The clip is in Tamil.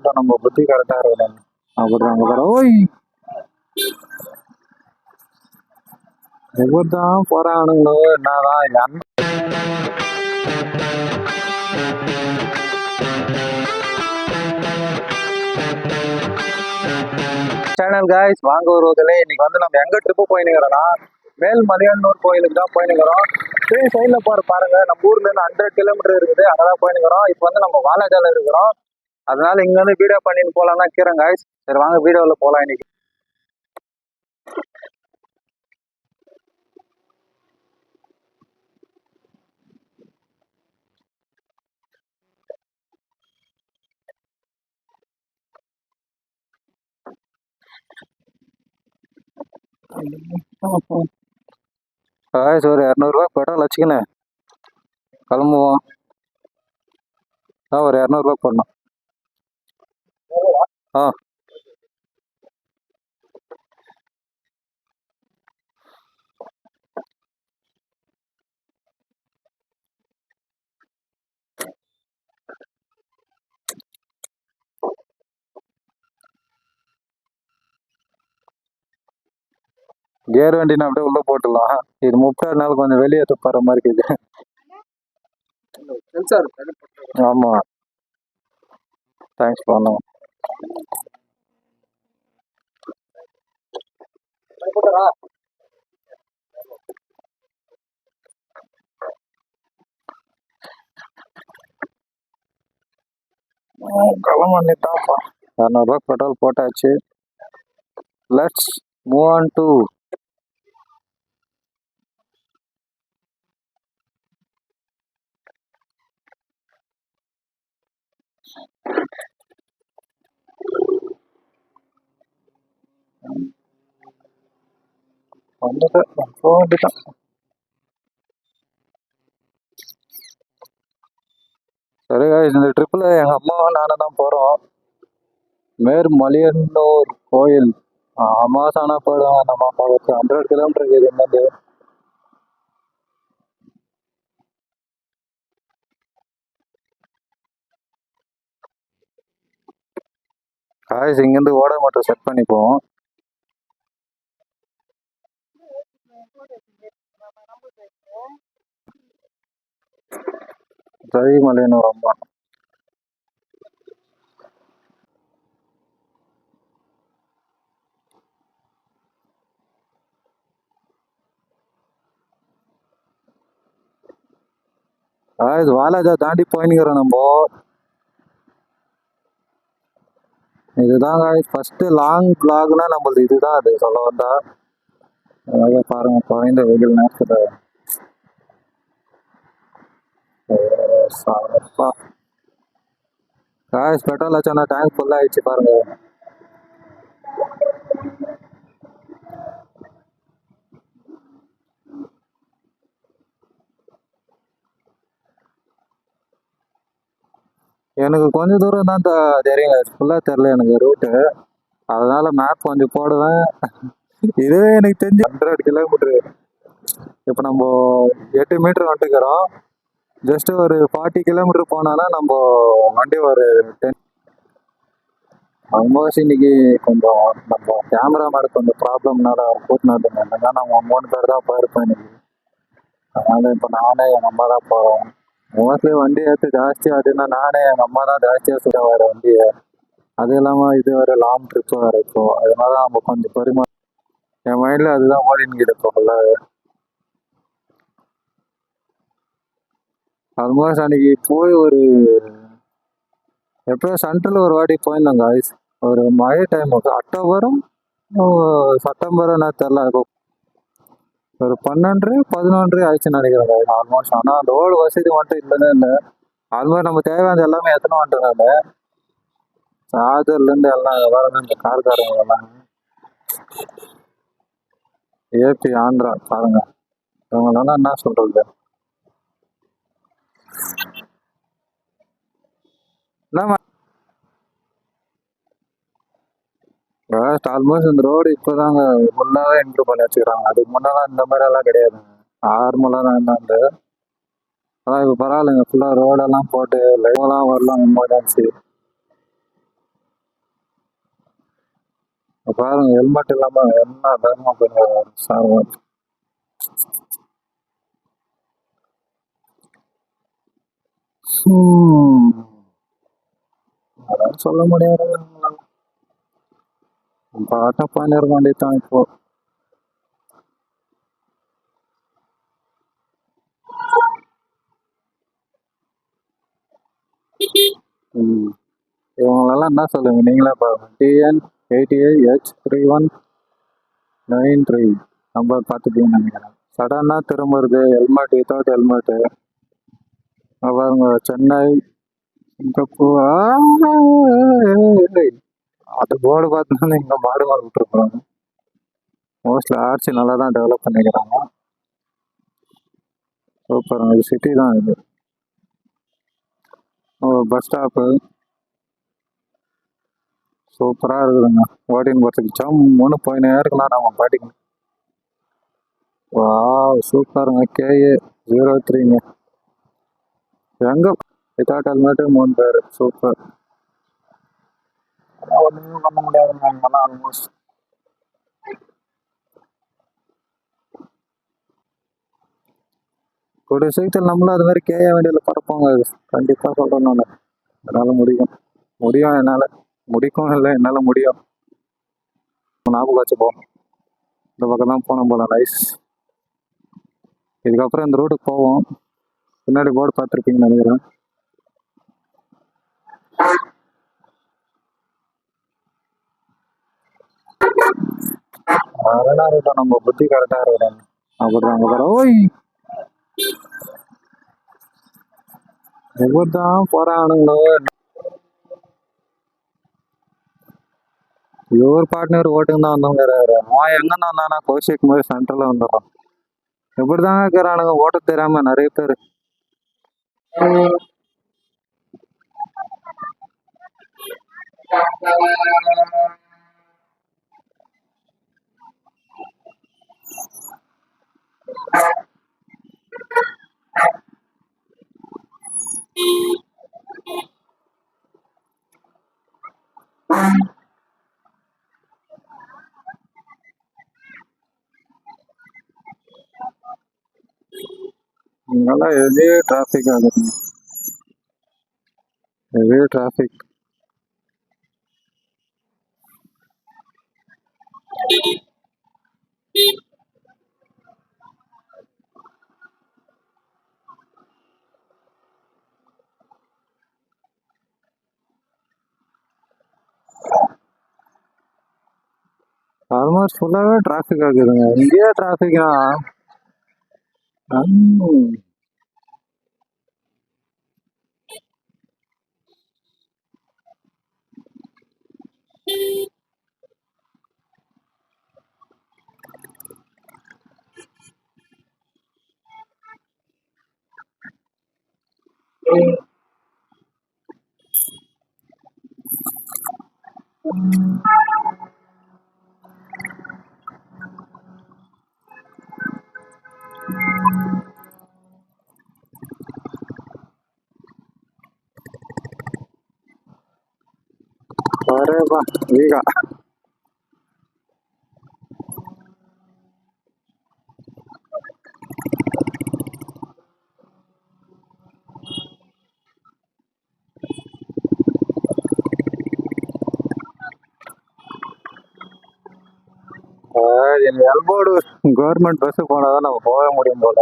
மட்டும் நம்ம புத்தி கரெக்டா இருக்கணும். அப்படிதான் ஓய் எப்படிதான் போறானுங்களோ என்னதான் சேனல் காய்ஸ் வாங்க வருவதில்லை. இன்னைக்கு வந்து நம்ம எங்க ட்ரிப்பு போயினுக்கிறோம்னா மேல்மலையனூர் கோயிலுக்கு தான் போயினுக்கிறோம். சைட்ல போற பாருங்க, நம்ம ஊர்ல இருந்து 100 கிலோமீட்டர் இருக்குது, அங்கதான் போயினுக்கிறோம். இப்போ வந்து நம்ம வாலாஜால இருக்கிறோம். அதனால இங்க வந்து வீடியோ பண்ணிட்டு போலாம் தான் கீறேன் காய்ஸ். சரி வாங்க வீடியோவில் போலாம். இன்னைக்கு காய்ஸ் ஒரு 200 ரூபாய் பெட்ரோல் வச்சுக்கினேன் கிளம்புவோம். ஒரு 200 ரூபாய் போடணும். கேர் வண்டினா அப்படியே உள்ள போட்டுடலாம். இது 30 நாள் கொஞ்சம் வெளியே துப்புற மாதிரி இருக்குது. ஆமா தேங்க்ஸ் பண்ணோம். கிளம்பிட்டாப்பா. 200 ரூபாய் பெட்ரோல் போட்டாச்சு. லெட்ஸ் மூவ் ஆன் டு வந்துட்டேன். சரி இந்த ட்ரிப்ல எங்க அம்மாவும் நானும் தான் போறோம். மேல்மலையனூர் கோயில் அமாவாசை ஆனா போயிடுவோம். நம்ம அம்மாவுக்கு 100 கிலோமீட்டர் இருக்குது இங்கிருந்து. காய்ஸ் இங்கிருந்து ஓட மட்டும் செட் பண்ணிப்போம். மலையனூர் அம்மா காய்ஸ் வாலாஜா தாண்டி போயினுக்கிறோம் நம்ம. இதுதான் காய்ஸ் ஃபர்ஸ்ட் லாங் பிளாக்னா நம்மளது இதுதான். அது சொல்ல வந்தா பாருங்க குறைந்த வெயில் நேரத்துல காய்ஸ் பெட்ரோல் ஆச்சுன்னா டேங்க் ஃபுல்லா ஆயிடுச்சு பாருங்க. எனக்கு கொஞ்சம் தூரம் தான் தெரியுங்க, ஃபுல்லா தெரியல எனக்கு ரூட்டு. அதனால மேப் கொஞ்சம் போடுவேன். இதுவே எனக்கு தெரிஞ்சு 100 கிலோமீட்டரு. இப்போ நம்ம 8 மீட்டர் வந்துக்கிறோம். ஜஸ்ட் ஒரு 40 கிலோமீட்டர் போனானா நம்ம வண்டி ஒரு 10. ஆல்மோஸ்ட் இன்னைக்கு கொஞ்சம் நம்ம கேமராமேன் கொஞ்சம் ப்ராப்ளம்னால கூட்டினாங்க. இல்லைன்னா நம்ம 3 பேர் தான் போயிருப்போம் இன்னைக்கு. அதனால இப்போ நானே எங்கள் அம்மா தான் போகிறோம். மோஸ்ட்லி வண்டி ஏற்று ஜாஸ்தி ஆகுதுன்னா நானே எங்கள் அம்மா தான் ஜாஸ்தியாக சுட வர வண்டியை. அது இல்லாமல் இது ஒரு லாங் ட்ரிப்பு வேறு. இப்போ அதனால நம்ம கொஞ்சம் பெருமை என் மைண்டில் அதுதான் ஓடினுக்கிது இப்போ ஃபுல்லாக. ஆல்மோஸ்ட் அன்னைக்கு போய் ஒரு எப்போ சென்ட்ரல் ஒரு வாட்டி போயிருந்தோம் காய்ஸ். ஒரு மழை டைம் அக்டோபரும் செப்டம்பரும் என்ன தெரில. ஒரு 12-11 ஆயிடுச்சுன்னு நினைக்கிறேன் காய்ஸ் ஆல்மோஸ்ட். ஆனால் அந்த ரோடு வசதி மட்டும் இல்லைன்னு இல்லை. ஆல்மோஸ்ட் நம்ம தேவையானது எல்லாமே எத்தனை வந்துட்டாங்க. சார்ஜர்லேருந்து எல்லாம் எல்லாருமே இந்த கார்காரங்க எல்லாம் ஏபி ஆந்திரா பாருங்க. இவங்களால என்ன சொல்றது ஆல்மோஸ்ட் இந்த ரோடு இப்போதாங்க ஃபுல்லாவே இம்ப்ரூவ் பண்ணி வச்சுக்கிறாங்க. அதுக்கு முன்னெல்லாம் இந்த மாதிரி எல்லாம் கிடையாது. நார்மலா தான் இருந்தாங்க. அதான் இப்போ பரவாயில்லைங்க, ஃபுல்லா ரோடெல்லாம் போட்டு லைவ்லாம் வரலாம் எமர்ஜென்சி. பாருங்க ஹெல்மெட் இல்லாம என்ன வேகமா போயிருக்காரு சார். அதான் சொல்ல முடியாது. பாட்ட பண்ணிட வேண்டியதான் இப்போ. ம். இவங்களெல்லாம் என்ன சொல்லுங்க நீங்களே பாருங்க. TN88H3193 நம்பர் பார்த்துட்டீங்கன்னு நினைக்கிறேன். சடனா திரும்புறது ஹெல்மெட் வித்தவுட் ஹெல்மெட். பாருங்க சென்னை சிங்கப்பூர் அது போர்டு பார்த்தோன்னா இங்க மாடு மாடு விட்டுருக்குறாங்க. மோஸ்ட்லி ஆர்ச்சி நல்லா தான் டெவலப் பண்ணிக்கிறாங்க. சூப்பருங்க, இது சிட்டி தான் இது. பஸ் ஸ்டாப்பு சூப்பராக இருக்குதுங்க. ஓட்டின்னு போகிறதுக்கு ஜம்முன்னு போயினே இருக்கலாம் நம்ம பாட்டிங்க. வா சூப்பருங்க. KA03ங்க. எங்க வித்தவுட் ஹெல்மெட்டு 3 பேர். சூப்பர். ஒன்றும் பண்ண முடியாதுங்க இங்கெல்லாம் ஆல்மோஸ்ட். கூடிய சீக்கிரத்தில் நம்மளும் அது மாதிரி கேஏ வண்டியில் பறப்போங்க. கண்டிப்பாக சொல்கிறேன் நான். என்னால் முடியும் என்னால் முடிக்கும் இல்லை என்னால் முடியும். ஞாபகம் வச்சு போகணும். இந்த பக்கம் தான் போனோம் போல. நைஸ். இதுக்கப்புறம் இந்த ரோடுக்கு போவோம். பின்னாடி போர்டு பார்த்துருப்பீங்கன்னு நினைக்கிறேன். ரெண்டாயிரம் நம்ம புத்தி கரெக்டாக இருக்கிறாங்க அப்படிதாங்க பாரு. ஓய் இவர்தான் போறானுங்களோ. இவர் பார்ட்னர் ஓட்டுங்க தான் வந்தவங்கிறாரு. அவன் எங்கன்னா வந்தானா கௌஷிக் மாதிரி சென்டர்ல வந்துடுறான். இப்படிதாங்க இருக்கிறானுங்க ஓட்ட தெரியாம நிறைய பேர். இங்கெல்லாம் ஹெவி டிராஃபிக் ஆகுது. Heavy traffic. ஆல்மோஸ்ட் ஃபுல்லாகவே டிராஃபிக் ஆகுதுங்க. இங்கேயே டிராஃபிக்னா வரேப்பா வீகா. எல்போர்டு கவர்மெண்ட் பஸ் போனாதான் நம்ம போக முடியும் போல.